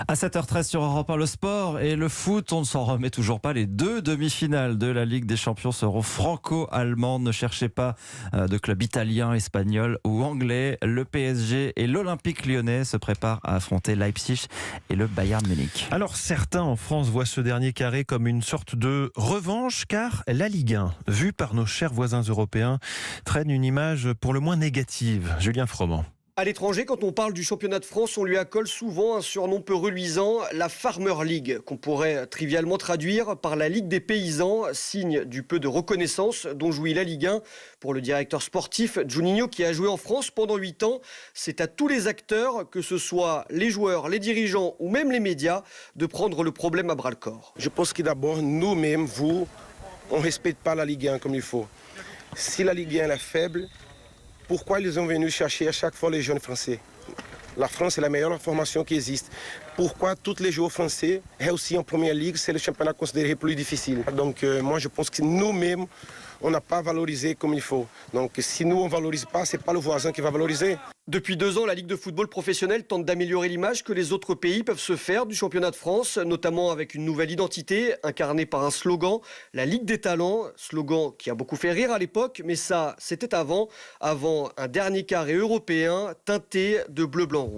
À 7h13 sur Europe 1, le sport et le foot, on ne s'en remet toujours pas. Les deux demi-finales de la Ligue des Champions seront franco-allemandes. Ne cherchez pas de club italien, espagnol ou anglais. Le PSG et l'Olympique lyonnais se préparent à affronter Leipzig et le Bayern Munich. Alors certains en France voient ce dernier carré comme une sorte de revanche, car la Ligue 1, vue par nos chers voisins européens, traîne une image pour le moins négative. Julien Froment. À l'étranger, quand on parle du championnat de France, on lui accole souvent un surnom peu reluisant, la Farmer League, qu'on pourrait trivialement traduire par la Ligue des paysans, signe du peu de reconnaissance dont jouit la Ligue 1. Pour le directeur sportif Juninho, qui a joué en France pendant 8 ans, c'est à tous les acteurs, que ce soit les joueurs, les dirigeants ou même les médias, de prendre le problème à bras-le-corps. Je pense que d'abord, nous-mêmes, on ne respecte pas la Ligue 1 comme il faut. Si la Ligue 1 est faible, pourquoi ils ont venu chercher à chaque fois les jeunes français? La France est la meilleure formation qui existe. Pourquoi tous les joueurs français réussissent en première ligue, c'est le championnat considéré plus difficile? Donc moi je pense que nous-mêmes, on n'a pas valorisé comme il faut. Donc si nous on ne valorise pas, ce n'est pas le voisin qui va valoriser. Depuis 2 ans, la Ligue de football professionnel tente d'améliorer l'image que les autres pays peuvent se faire du championnat de France, notamment avec une nouvelle identité incarnée par un slogan, la Ligue des talents, slogan qui a beaucoup fait rire à l'époque, mais ça c'était avant un dernier carré européen teinté de bleu, blanc, rouge.